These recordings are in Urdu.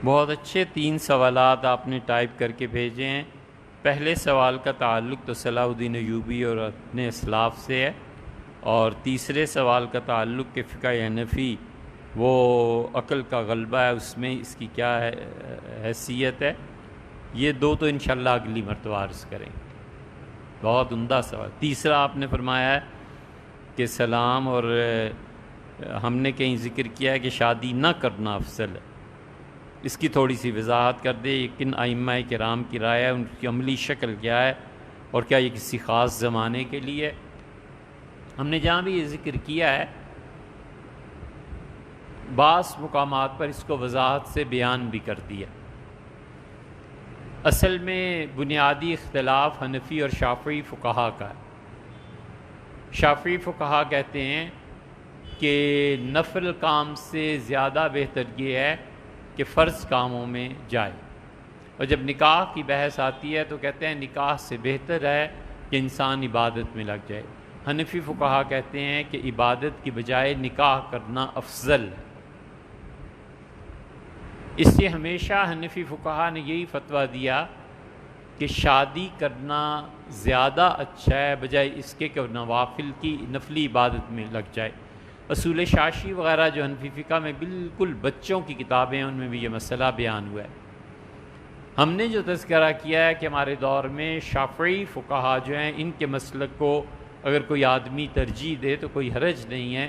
بہت اچھے 3 سوالات آپ نے ٹائپ کر کے بھیجے ہیں۔ پہلے سوال کا تعلق تو صلاح الدین ایوبی اور اپنے اسلاف سے ہے، اور تیسرے سوال کا تعلق کہ فقہ حنفی وہ عقل کا غلبہ ہے، اس میں اس کی کیا حیثیت ہے۔ یہ 2 تو انشاءاللہ اگلی مرتبہ عرض کریں۔ بہت عمدہ سوال۔ تیسرا آپ نے فرمایا ہے کہ سلام، اور ہم نے کہیں ذکر کیا ہے کہ شادی نہ کرنا افضل ہے، اس کی تھوڑی سی وضاحت کر دے۔ کن ائمہ کرام کی رائے ہے، ان کی عملی شکل کیا ہے، اور کیا یہ کسی خاص زمانے کے لیے؟ ہم نے جہاں بھی یہ ذکر کیا ہے، بعض مقامات پر اس کو وضاحت سے بیان بھی کر دیا۔ اصل میں بنیادی اختلاف حنفی اور شافعی فقہا کا ہے۔ شافعی فقہا کہتے ہیں کہ نفل کام سے زیادہ بہتر یہ ہے کہ فرض کاموں میں جائے، اور جب نکاح کی بحث آتی ہے تو کہتے ہیں نکاح سے بہتر ہے کہ انسان عبادت میں لگ جائے۔ حنفی فقہا کہتے ہیں کہ عبادت کی بجائے نکاح کرنا افضل ہے۔ اس سے ہمیشہ حنفی فقہا نے یہی فتویٰ دیا کہ شادی کرنا زیادہ اچھا ہے بجائے اس کے کہ نوافل کی نفلی عبادت میں لگ جائے۔ اصول شاشی وغیرہ جو حنفی فقہ میں بالکل بچوں کی کتابیں ہیں، ان میں بھی یہ مسئلہ بیان ہوا ہے۔ ہم نے جو تذکرہ کیا ہے کہ ہمارے دور میں شافعی فقہا جو ہیں، ان کے مسلک کو اگر کوئی آدمی ترجیح دے تو کوئی حرج نہیں ہے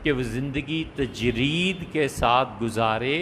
کہ وہ زندگی تجرید کے ساتھ گزارے،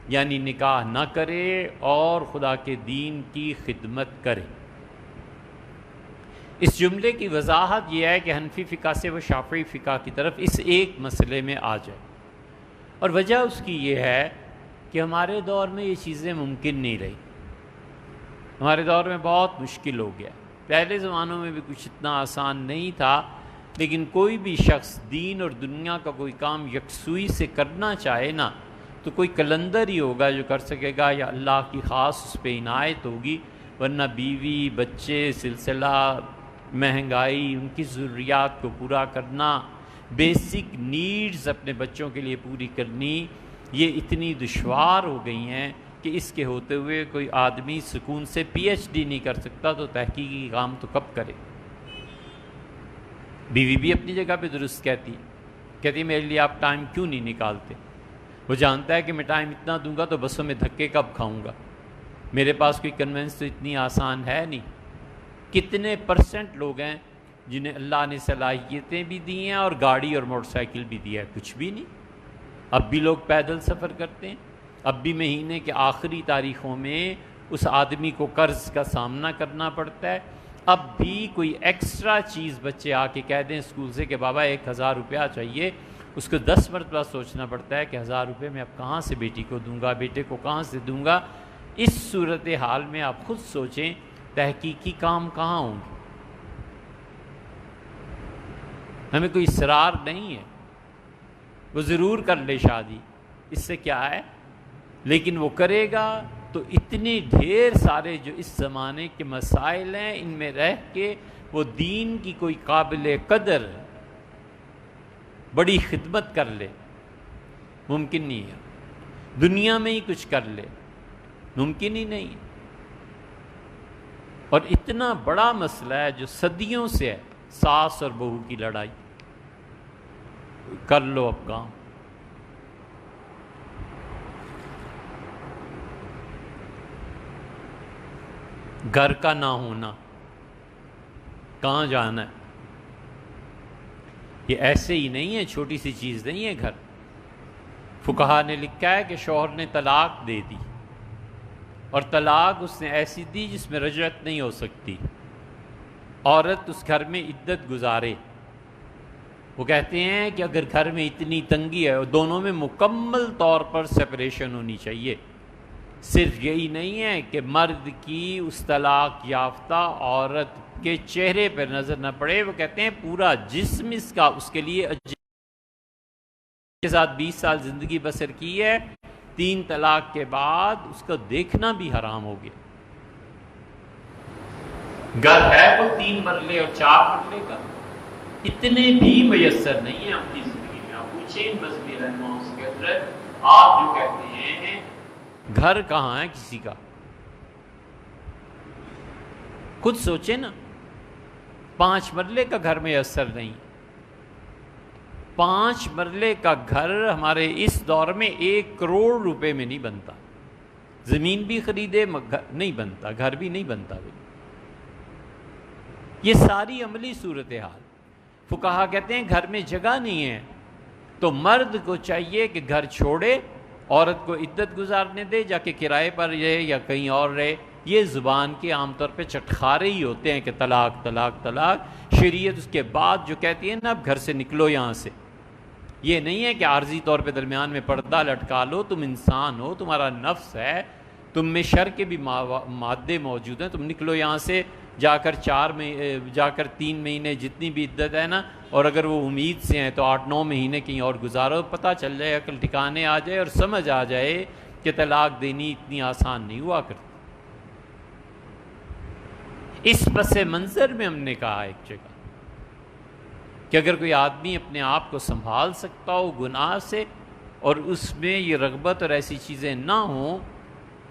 یعنی نکاح نہ کرے اور خدا کے دین کی خدمت کرے۔ اس جملے کی وضاحت یہ ہے کہ حنفی فقہ سے وہ شافعی فقہ کی طرف اس ایک مسئلے میں آ جائے، اور وجہ اس کی یہ ہے کہ ہمارے دور میں یہ چیزیں ممکن نہیں رہی۔ ہمارے دور میں بہت مشکل ہو گیا۔ پہلے زمانوں میں بھی کچھ اتنا آسان نہیں تھا، لیکن کوئی بھی شخص دین اور دنیا کا کوئی کام یکسوئی سے کرنا چاہے نا، تو کوئی کلندر ہی ہوگا جو کر سکے گا، یا اللہ کی خاص اس پہ عنایت ہوگی، ورنہ بیوی بچے سلسلہ مہنگائی، ان کی ضروریات کو پورا کرنا، بیسک نیڈز اپنے بچوں کے لیے پوری کرنی، یہ اتنی دشوار ہو گئی ہیں کہ اس کے ہوتے ہوئے کوئی آدمی سکون سے پی ایچ ڈی نہیں کر سکتا، تو تحقیقی کام تو کب کرے؟ بیوی بھی اپنی جگہ پہ درست کہتی میرے لیے آپ ٹائم کیوں نہیں نکالتے؟ وہ جانتا ہے کہ میں ٹائم اتنا دوں گا تو بسوں میں دھکے کب کھاؤں گا، میرے پاس کوئی کنوینس تو اتنی آسان ہے نہیں۔ کتنے % لوگ ہیں جنہیں اللہ نے صلاحیتیں بھی دی ہیں اور گاڑی اور موٹر سائیکل بھی دیا ہے؟ کچھ بھی نہیں۔ اب بھی لوگ پیدل سفر کرتے ہیں، اب بھی مہینے کے آخری تاریخوں میں اس آدمی کو قرض کا سامنا کرنا پڑتا ہے۔ اب بھی کوئی ایکسٹرا چیز بچے آ کے کہہ دیں اسکول سے کہ بابا 1000 روپیہ چاہیے، اس کو 10 مرتبہ سوچنا پڑتا ہے کہ 1000 روپے میں اب کہاں سے بیٹی کو دوں گا، بیٹے کو کہاں سے دوں گا۔ اس صورتحال میں آپ خود سوچیں تحقیقی کام کہاں ہوں گے؟ ہمیں کوئی اصرار نہیں ہے، وہ ضرور کر لے شادی، اس سے کیا ہے، لیکن وہ کرے گا تو اتنے ڈھیر سارے جو اس زمانے کے مسائل ہیں، ان میں رہ کے وہ دین کی کوئی قابل قدر بڑی خدمت کر لے، ممکن نہیں ہے۔ دنیا میں ہی کچھ کر لے، ممکن ہی نہیں ہے۔ اور اتنا بڑا مسئلہ ہے جو صدیوں سے ہے، ساس اور بہو کی لڑائی، کر لو اب کام۔ گھر کا نہ ہونا، کہاں جانا ہے؟ یہ ایسے ہی نہیں ہے، چھوٹی سی چیز نہیں ہے گھر۔ فقہا نے لکھا ہے کہ شوہر نے طلاق دے دی، اور طلاق اس نے ایسی دی جس میں رجعت نہیں ہو سکتی، عورت اس گھر میں عدت گزارے۔ وہ کہتے ہیں کہ اگر گھر میں اتنی تنگی ہے، دونوں میں مکمل طور پر سپریشن ہونی چاہیے۔ صرف یہی نہیں ہے کہ مرد کی اس طلاق یافتہ عورت کے چہرے پر نظر نہ پڑے، وہ کہتے ہیں پورا جسم اس کا اس کے لیے کے ساتھ 20 سال زندگی بسر کی ہے، 3 طلاق کے بعد اس کو دیکھنا بھی حرام ہو گیا۔ گھر ہے وہ 3 مرلے اور 4 مرلے کا، اتنے بھی میسر نہیں ہیں اپنی زندگی میں۔ آپ پوچھیں مذہبی رہنماؤں سے کہ حضرت آپ جو کہتے ہیں گھر کہاں ہے کسی کا؟ خود سوچیں نا، 5 مرلے کا گھر میسر نہیں، 5 مرلے کا گھر ہمارے اس دور میں 1 کروڑ روپے میں نہیں بنتا، زمین بھی خریدے نہیں بنتا، گھر بھی نہیں بنتا۔ یہ ساری عملی صورتحال، فقہا کہتے ہیں گھر میں جگہ نہیں ہے تو مرد کو چاہیے کہ گھر چھوڑے، عورت کو عدت گزارنے دے، جا کے کرائے پر رہے یا کہیں اور رہے۔ یہ زبان کے عام طور پہ چٹخارے ہی ہوتے ہیں کہ طلاق طلاق طلاق۔ شریعت اس کے بعد جو کہتی ہے نا اب گھر سے نکلو یہاں سے، یہ نہیں ہے کہ عارضی طور پہ درمیان میں پردہ لٹکا لو، تم انسان ہو، تمہارا نفس ہے، تم میں شر کے بھی مادے موجود ہیں، تم نکلو یہاں سے، جا کر 3 مہینے جتنی بھی عدت ہے نا، اور اگر وہ امید سے ہیں تو 8-9 مہینے کہیں اور گزارو، پتہ چل جائے، عقل ٹھکانے آ جائے اور سمجھ آ جائے کہ طلاق دینی اتنی آسان نہیں ہوا کرتی۔ اس پس منظر میں ہم نے کہا ایک جگہ کہ اگر کوئی آدمی اپنے آپ کو سنبھال سکتا ہو گناہ سے اور اس میں یہ رغبت اور ایسی چیزیں نہ ہوں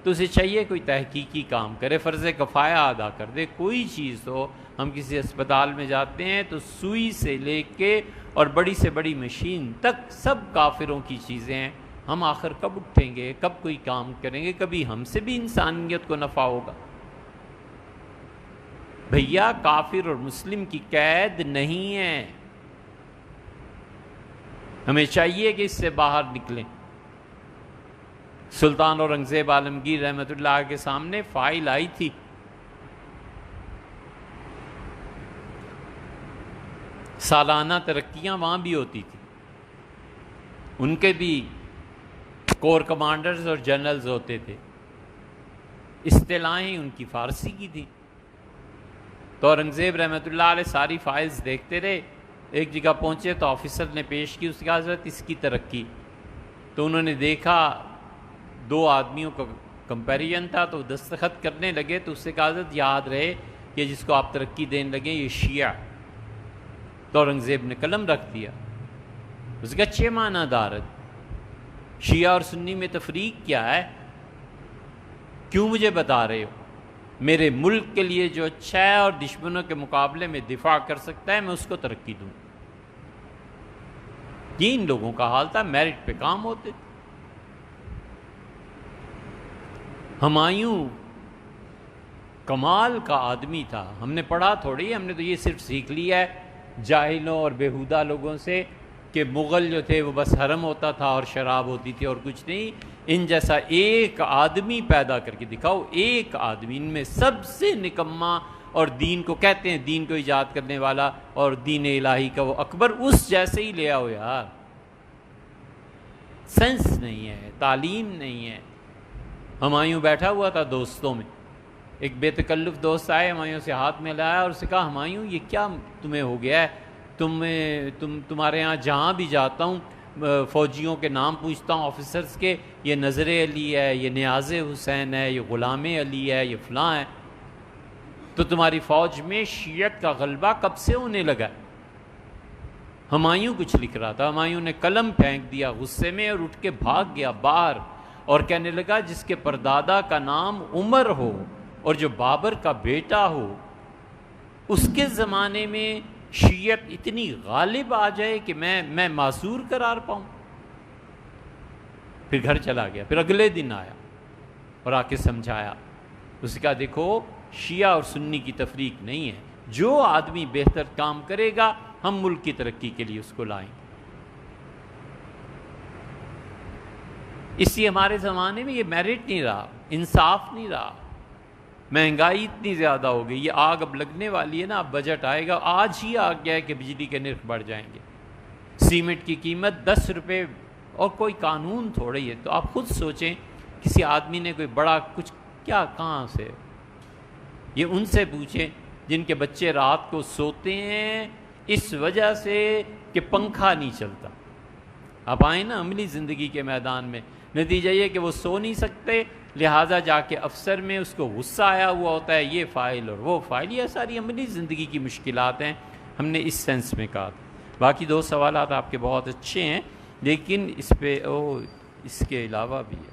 تو اسے چاہیے کوئی تحقیقی کام کرے، فرض کفایہ ادا کر دے۔ کوئی چیز ہو، ہم کسی اسپتال میں جاتے ہیں تو سوئی سے لے کے اور بڑی سے بڑی مشین تک سب کافروں کی چیزیں ہیں، ہم آخر کب اٹھیں گے، کب کوئی کام کریں گے، کبھی ہم سے بھی انسانیت کو نفع ہوگا؟ بھیا کافر اور مسلم کی قید نہیں ہے، ہمیں چاہیے کہ اس سے باہر نکلیں۔ سلطان اورنگزیب عالمگیر رحمۃ اللہ کے سامنے فائل آئی تھی، سالانہ ترقیاں وہاں بھی ہوتی تھی، ان کے بھی کور کمانڈرز اور جنرلز ہوتے تھے، اصطلاحیں ان کی فارسی کی تھی۔ تو اورنگزیب رحمۃ اللہ علیہ ساری فائلز دیکھتے رہے، ایک جگہ پہنچے تو آفیسر نے پیش کی، اس کی حضرت اس کی ترقی، تو انہوں نے دیکھا 2 آدمیوں کا کمپیریزن تھا تو دستخط کرنے لگے، تو اس سے کہا حضرت یاد رہے کہ جس کو آپ ترقی دینے لگے یہ شیعہ۔ تو اورنگزیب نے قلم رکھ دیا، اس کا اچھے معنی دارت، شیعہ اور سنی میں تفریق کیا ہے؟ کیوں مجھے بتا رہے ہو؟ میرے ملک کے لیے جو اچھا ہے اور دشمنوں کے مقابلے میں دفاع کر سکتا ہے میں اس کو ترقی دوں۔ یہ ان لوگوں کا حال تھا، میرٹ پہ کام ہوتے۔ ہمایوں کمال کا آدمی تھا، ہم نے پڑھا تھوڑی، ہم نے تو یہ صرف سیکھ لیا ہے جاہلوں اور بیہودہ لوگوں سے کہ مغل جو تھے وہ بس حرم ہوتا تھا اور شراب ہوتی تھی اور کچھ نہیں۔ ان جیسا ایک آدمی پیدا کر کے دکھاؤ، ایک آدمی، ان میں سب سے نکما، اور دین کو کہتے ہیں دین کو ایجاد کرنے والا اور دین الہی کا وہ اکبر، اس جیسے ہی لے آؤ یار۔ سینس نہیں ہے، تعلیم نہیں ہے۔ ہمایوں بیٹھا ہوا تھا دوستوں میں، ایک بے تکلف دوست آئے، ہمایوں سے ہاتھ میں لایا اور اسے کہا ہمایوں یہ کیا تمہیں ہو گیا ہے؟ تمہارے ہاں جہاں بھی جاتا ہوں فوجیوں کے نام پوچھتا ہوں، آفیسرز کے، یہ نظر علی ہے، یہ نیاز حسین ہے، یہ غلام علی ہے، یہ فلاں ہے، تو تمہاری فوج میں شیعت کا غلبہ کب سے ہونے لگا؟ ہمایوں کچھ لکھ رہا تھا، ہمایوں نے قلم پھینک دیا غصے میں اور اٹھ کے بھاگ گیا باہر، اور کہنے لگا جس کے پردادا کا نام عمر ہو اور جو بابر کا بیٹا ہو، اس کے زمانے میں شیعت اتنی غالب آ جائے کہ میں معذور قرار پاؤں۔ پھر گھر چلا گیا، پھر اگلے دن آیا اور آ کے سمجھایا، اس کا دیکھو شیعہ اور سنی کی تفریق نہیں ہے، جو آدمی بہتر کام کرے گا ہم ملک کی ترقی کے لیے اس کو لائیں گے۔ اسی ہمارے زمانے میں یہ میرٹ نہیں رہا، انصاف نہیں رہا، مہنگائی اتنی زیادہ ہو گئی، یہ آگ اب لگنے والی ہے نا، اب بجٹ آئے گا، آج ہی آ گیا ہے کہ بجلی کے نرخ بڑھ جائیں گے، سیمنٹ کی قیمت 10 روپے، اور کوئی قانون تھوڑی ہے۔ تو آپ خود سوچیں، کسی آدمی نے کوئی بڑا کچھ کیا کہاں سے، یہ ان سے پوچھیں جن کے بچے رات کو سوتے ہیں اس وجہ سے کہ پنکھا نہیں چلتا۔ آپ آئیں نا عملی زندگی کے میدان میں، نتیجہ یہ کہ وہ سو نہیں سکتے، لہٰذا جا کے افسر میں اس کو غصہ آیا ہوا ہوتا ہے، یہ فائل اور وہ فائل، یہ ساری عملی زندگی کی مشکلات ہیں، ہم نے اس سینس میں کہا تھا۔ باقی 2 سوالات آپ کے بہت اچھے ہیں، لیکن اس پہ اس کے علاوہ بھی ہے۔